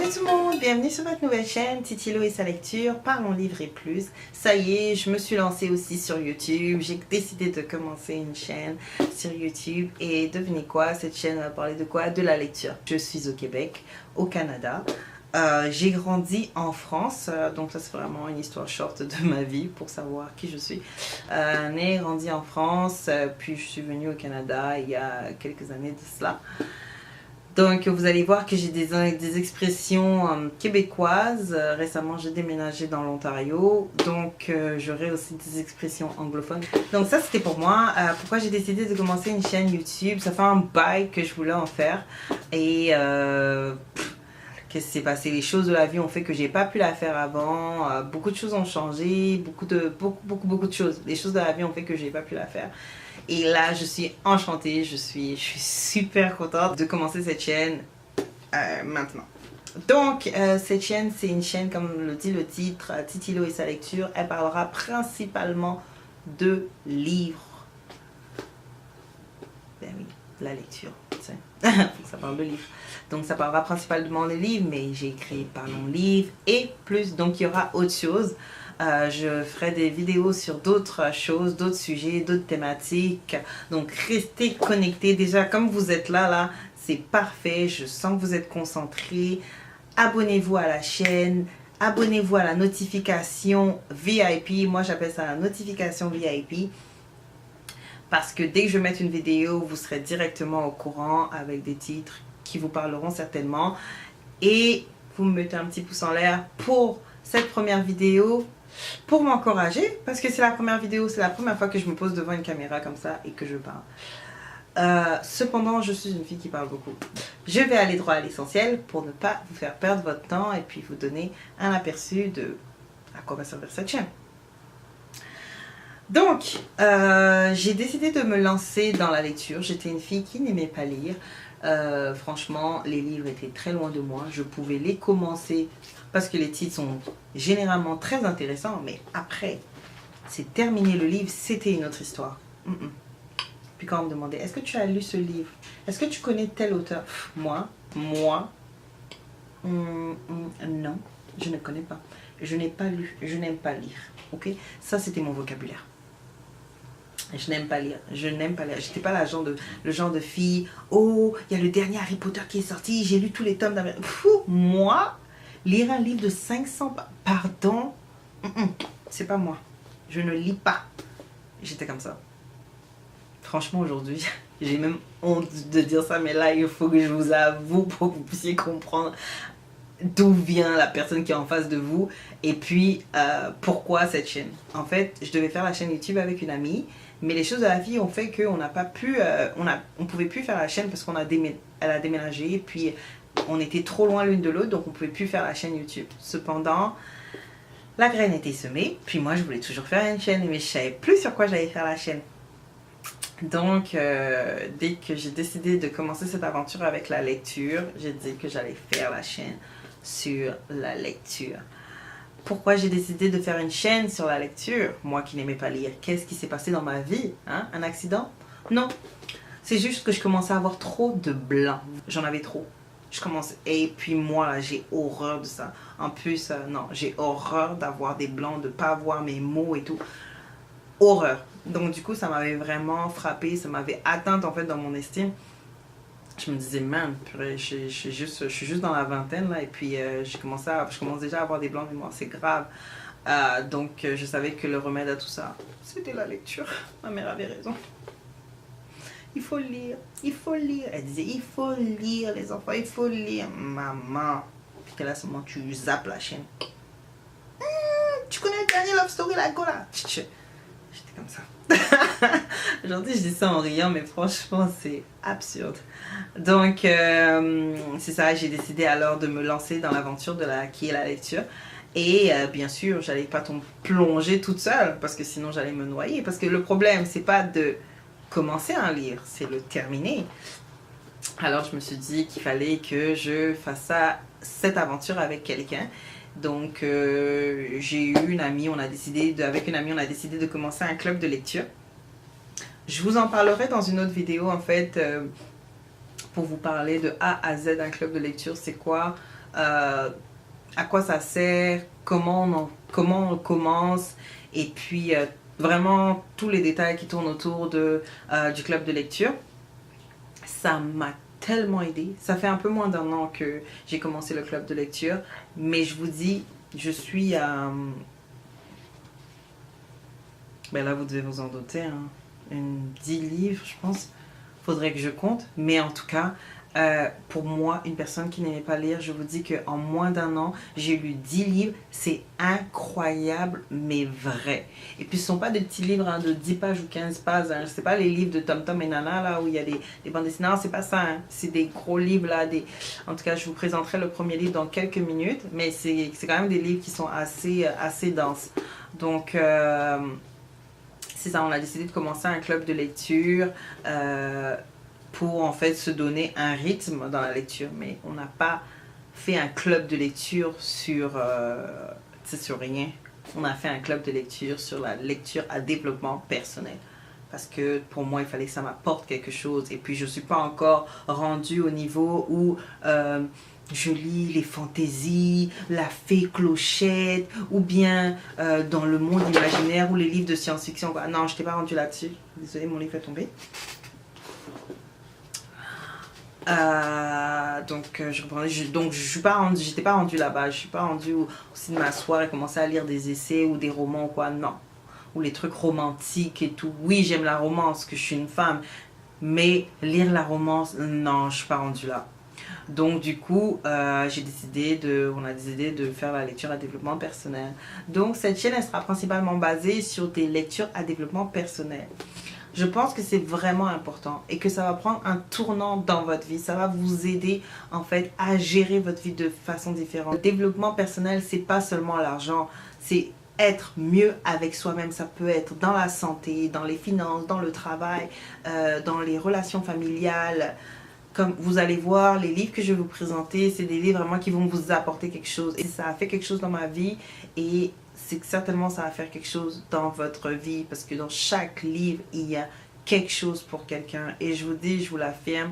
Salut tout le monde, bienvenue sur votre nouvelle chaîne Titilo et sa lecture, parlons livre et plus. Ça y est, je me suis lancée aussi sur YouTube, j'ai décidé de commencer une chaîne sur YouTube et devinez quoi, cette chaîne va parler de quoi? De la lecture. Je suis au Québec, au Canada. J'ai grandi en France, donc ça c'est vraiment une histoire short de ma vie pour savoir qui je suis. Née, grandi en France, puis je suis venue au Canada il y a quelques années de cela. Donc vous allez voir que j'ai des expressions québécoises. Récemment j'ai déménagé dans l'Ontario, donc j'aurai aussi des expressions anglophones. Donc ça c'était pour moi. Pourquoi j'ai décidé de commencer une chaîne YouTube? Ça fait un bail que je voulais en faire. Et qu'est-ce qui s'est passé? Les choses de la vie ont fait que j'ai pas pu la faire avant. Beaucoup de choses ont changé, beaucoup de choses. Les choses de la vie ont fait que j'ai pas pu la faire. Et là, je suis enchantée, je suis super contente de commencer cette chaîne maintenant. Donc, cette chaîne, c'est une chaîne, comme le dit le titre, Titilo et sa lecture. Elle parlera principalement de livres. Ben oui, la lecture, ça parle de livres. Donc, ça parlera principalement de livres, mais j'ai écrit Parlons livres et plus. Donc, il y aura autre chose. Je ferai des vidéos sur d'autres choses, d'autres sujets, d'autres thématiques. Donc restez connectés. Déjà comme vous êtes là, c'est parfait. Je sens que vous êtes concentrés. Abonnez-vous à la chaîne. Abonnez-vous à la notification VIP. Moi j'appelle ça la notification VIP. Parce que dès que je vais mettre une vidéo, vous serez directement au courant avec des titres qui vous parleront certainement. Et vous me mettez un petit pouce en l'air pour cette première vidéo. Pour m'encourager, parce que c'est la première vidéo, c'est la première fois que je me pose devant une caméra comme ça et que je parle. Cependant, je suis une fille qui parle beaucoup. Je vais aller droit à l'essentiel pour ne pas vous faire perdre votre temps et puis vous donner un aperçu de à quoi va servir cette chaîne. Donc, j'ai décidé de me lancer dans la lecture. J'étais une fille qui n'aimait pas lire. Franchement, les livres étaient très loin de moi. Je pouvais les commencer parce que les titres sont généralement très intéressants, mais après, c'est terminer le livre, c'était une autre histoire. Puis quand on me demandait, est-ce que tu as lu ce livre? Est-ce que tu connais tel auteur? Moi, non, je ne connais pas. Je n'ai pas lu, je n'aime pas lire. Ok, ça c'était mon vocabulaire. Je n'aime pas lire, je n'aime pas lire. J'étais pas le genre de fille, oh, il y a le dernier Harry Potter qui est sorti, j'ai lu tous les tomes. Moi, lire un livre de 500, pardon, c'est pas moi. Je ne lis pas. J'étais comme ça. Franchement, aujourd'hui, j'ai même honte de dire ça, mais là, il faut que je vous avoue pour que vous puissiez comprendre d'où vient la personne qui est en face de vous et puis pourquoi cette chaîne. En fait, je devais faire la chaîne YouTube avec une amie, mais les choses de la vie ont fait qu'on n'a pas pu, on pouvait plus faire la chaîne parce elle a déménagé, puis on était trop loin l'une de l'autre, donc on pouvait plus faire la chaîne YouTube. Cependant, la graine était semée, puis moi je voulais toujours faire une chaîne, mais je savais plus sur quoi j'allais faire la chaîne. Donc, dès que j'ai décidé de commencer cette aventure avec la lecture, j'ai dit que j'allais faire la chaîne sur la lecture. Pourquoi j'ai décidé de faire une chaîne sur la lecture? Moi qui n'aimais pas lire, qu'est-ce qui s'est passé dans ma vie? Un accident? Non. C'est juste que je commençais à avoir trop de blanc. J'en avais trop. Et puis moi, là, j'ai horreur de ça. En plus, non, j'ai horreur d'avoir des blancs, de ne pas avoir mes mots et tout. Horreur. Donc du coup, ça m'avait vraiment frappé, ça m'avait atteinte en fait dans mon estime. Je me disais, man, je suis juste dans la vingtaine là, et puis je commence déjà à avoir des blancs de mémoire, c'est grave. Donc je savais que le remède à tout ça, c'était la lecture. Ma mère avait raison. Il faut lire, il faut lire. Elle disait, il faut lire les enfants, il faut lire. Maman, puis là seulement tu zappes la chaîne. Tu connais le dernier Love Story là, go là. J'étais comme ça. Aujourd'hui, je dis ça en riant, mais franchement, c'est absurde. Donc, c'est ça, j'ai décidé alors de me lancer dans l'aventure qui est la lecture. Et bien sûr, j'allais pas plonger toute seule, parce que sinon j'allais me noyer. Parce que le problème, c'est pas de commencer à lire, c'est le terminer. Alors, je me suis dit qu'il fallait que je fasse cette aventure avec quelqu'un. Donc j'ai eu une amie, avec une amie on a décidé de commencer un club de lecture. Je vous en parlerai dans une autre vidéo en fait, pour vous parler de A à Z un club de lecture, c'est quoi, à quoi ça sert, comment on commence, et puis vraiment tous les détails qui tournent autour du club de lecture. Ça m'a tellement aidé. Ça fait un peu moins d'1 an que j'ai commencé le club de lecture, mais je vous dis, je suis à... ben là, vous devez vous en douter, hein. 10 livres, je pense. Faudrait que je compte. Mais en tout cas, pour moi, une personne qui n'aimait pas lire, je vous dis qu'en moins d'1 an, j'ai lu 10 livres. C'est incroyable, mais vrai. Et puis, ce ne sont pas des petits livres hein, de 10 pages ou 15 pages. Hein. Ce n'est pas les livres de Tom Tom et Nana, là, où il y a des bandes dessinées. Non, c'est pas ça. Hein. C'est des gros livres, là. En tout cas, je vous présenterai le premier livre dans quelques minutes. Mais c'est quand même des livres qui sont assez denses. Donc... c'est ça, on a décidé de commencer un club de lecture pour en fait se donner un rythme dans la lecture. Mais on n'a pas fait un club de lecture sur rien. On a fait un club de lecture sur la lecture à développement personnel. Parce que pour moi, il fallait que ça m'apporte quelque chose. Et puis, je ne suis pas encore rendue au niveau où... je lis les fantaisies, la fée clochette, ou bien dans le monde imaginaire ou les livres de science-fiction. Non, je t'ai pas rendu là-dessus. Désolée, mon livre est tombé. Donc je suis pas rendue, j'étais pas rendue là-bas. Je suis pas rendue aussi de m'asseoir et commencer à lire des essais ou des romans ou quoi. Non. Ou les trucs romantiques et tout. Oui, j'aime la romance, parce que je suis une femme. Mais lire la romance, non, je suis pas rendue là. Donc du coup, on a décidé de faire la lecture à développement personnel. Donc cette chaîne, elle sera principalement basée sur des lectures à développement personnel. Je pense que c'est vraiment important et que ça va prendre un tournant dans votre vie. Ça va vous aider en fait à gérer votre vie de façon différente. Le développement personnel, c'est pas seulement l'argent, c'est être mieux avec soi-même. Ça peut être dans la santé, dans les finances, dans le travail, dans les relations familiales. Comme vous allez voir, les livres que je vais vous présenter, c'est des livres vraiment qui vont vous apporter quelque chose. Et ça a fait quelque chose dans ma vie et c'est que certainement ça va faire quelque chose dans votre vie. Parce que dans chaque livre, il y a quelque chose pour quelqu'un. Et je vous dis, je vous l'affirme,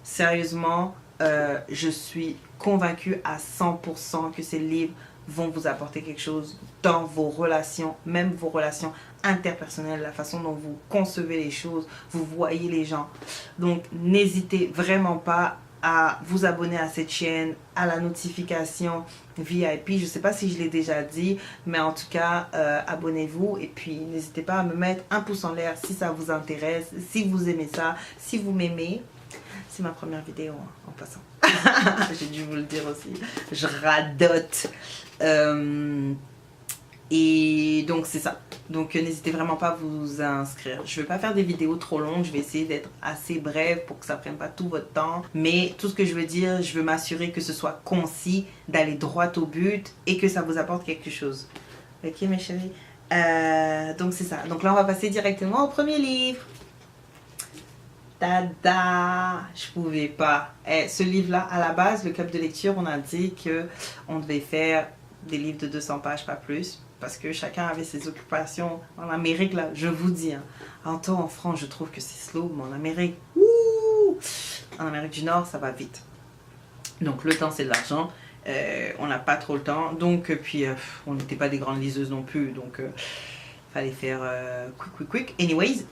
sérieusement, je suis convaincue à 100% que ces livres vont vous apporter quelque chose dans vos relations, même vos relations interpersonnelles, la façon dont vous concevez les choses, vous voyez les gens. Donc n'hésitez vraiment pas à vous abonner à cette chaîne, à la notification VIP. Je ne sais pas si je l'ai déjà dit, mais en tout cas, abonnez-vous et puis n'hésitez pas à me mettre un pouce en l'air si ça vous intéresse, si vous aimez ça, si vous m'aimez. C'est ma première vidéo en passant. J'ai dû vous le dire aussi. Je radote. Et donc c'est ça. Donc n'hésitez vraiment pas à vous inscrire. Je ne vais pas faire des vidéos trop longues. Je vais essayer d'être assez brève pour que ça ne prenne pas tout votre temps. Mais tout ce que je veux dire, je veux m'assurer que ce soit concis, d'aller droit au but et que ça vous apporte quelque chose. Ok mes chéris. Donc c'est ça. Donc là on va passer directement au premier livre. Tada! Je pouvais pas. Ce livre-là, à la base, le club de lecture, on a dit qu'on devait faire des livres de 200 pages, pas plus. Parce que chacun avait ses occupations. En Amérique, là, je vous dis, hein, en France, je trouve que c'est slow, mais en Amérique, en Amérique du Nord, ça va vite. Donc le temps, c'est de l'argent. On n'a pas trop le temps. Donc, puis, on n'était pas des grandes liseuses non plus. Donc... fallait faire quick. Anyways,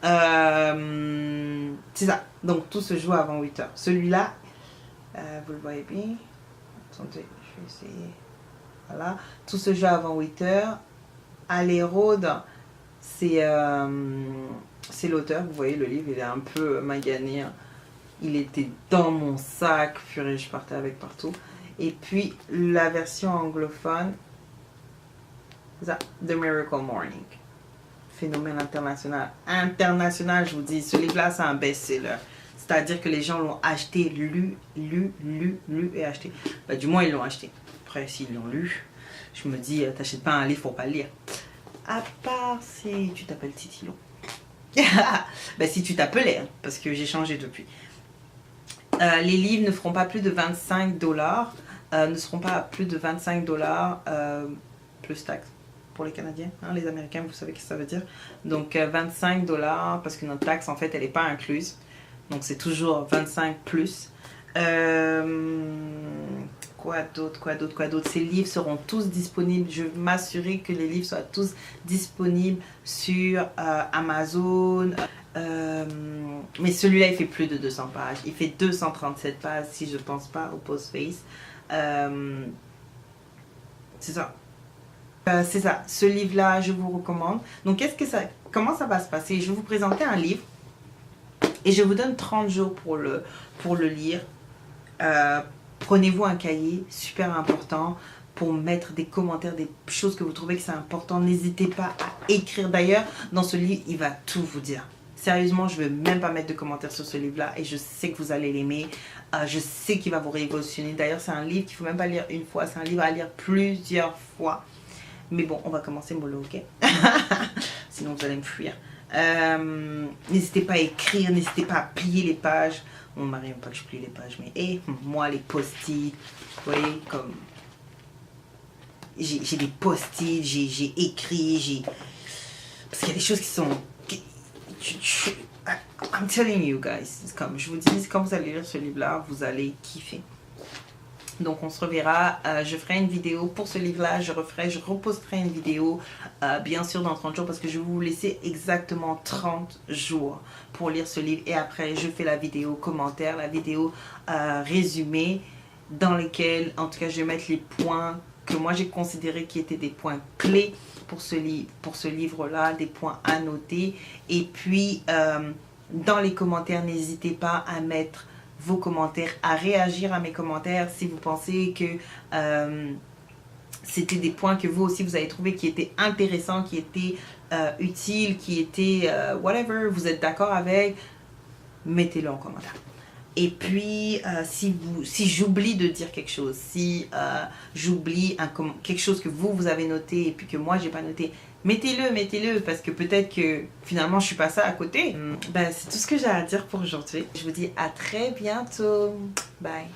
c'est ça. Donc tout se joue avant 8 h. Celui-là, vous le voyez bien. Attendez, je vais essayer. Voilà. Tout se joue avant 8 h. Allez-Rode, c'est l'auteur. Vous voyez, le livre, il est un peu magané. Hein. Il était dans mon sac. Purée, je partais avec partout. Et puis, la version anglophone, ça, The Miracle Morning. Phénomène international. International, je vous dis, ce livre-là, c'est un best-seller. C'est-à-dire que les gens l'ont acheté, lu et acheté. Bah, du moins, ils l'ont acheté. Après, s'ils l'ont lu, je me dis, t'achètes pas un livre pour pas le lire. À part si tu t'appelles Titilo. Bah, si tu t'appelais, hein, parce que j'ai changé depuis. Les livres ne feront pas plus de 25 $. Ne seront pas plus de 25 $, plus taxes. Pour les Canadiens, hein, les Américains, vous savez ce que ça veut dire. Donc 25 $, parce que notre taxe, en fait, elle n'est pas incluse. Donc c'est toujours 25 plus. Quoi d'autre, quoi d'autre, quoi d'autre. Ces livres seront tous disponibles. Je vais m'assurer que les livres soient tous disponibles sur Amazon. Mais celui-là, il fait plus de 200 pages. Il fait 237 pages, si je ne pense pas, au Postface. C'est ça. C'est ça. Ce livre-là, je vous recommande. Donc, comment ça va se passer? Je vais vous présenter un livre et je vous donne 30 jours pour le lire. Prenez-vous un cahier, super important, pour mettre des commentaires, des choses que vous trouvez que c'est important. N'hésitez pas à écrire. D'ailleurs, dans ce livre, il va tout vous dire. Sérieusement, je ne vais même pas mettre de commentaires sur ce livre-là et je sais que vous allez l'aimer. Je sais qu'il va vous révolutionner. D'ailleurs, c'est un livre qu'il ne faut même pas lire une fois. C'est un livre à lire plusieurs fois. Mais bon, on va commencer mollo, ok? Sinon, vous allez me fuir. N'hésitez pas à écrire, n'hésitez pas à plier les pages. Mon mari n'aime pas que je plie les pages, mais moi, les post-it, vous voyez, comme... J'ai des post-it, j'ai écrit, parce qu'il y a des choses qui sont... I'm telling you guys, comme je vous dis, quand vous allez lire ce livre-là, vous allez kiffer. Donc on se reverra, je ferai une vidéo pour ce livre-là, je reposterai une vidéo bien sûr dans 30 jours parce que je vais vous laisser exactement 30 jours pour lire ce livre et après je fais la vidéo commentaire, la vidéo résumée dans lesquelles en tout cas je vais mettre les points que moi j'ai considéré qui étaient des points clés pour ce livre-là, des points à noter et puis dans les commentaires n'hésitez pas à mettre vos commentaires, à réagir à mes commentaires si vous pensez que c'était des points que vous aussi vous avez trouvé qui étaient intéressants, qui étaient utiles, qui étaient whatever, vous êtes d'accord avec, mettez-le en commentaire. Et puis si j'oublie de dire quelque chose, si j'oublie quelque chose que vous avez noté et puis que moi j'ai pas noté, mettez-le parce que peut-être que finalement je suis passée à côté. Ben, c'est tout ce que j'ai à dire pour aujourd'hui. Je vous dis à très bientôt. Bye.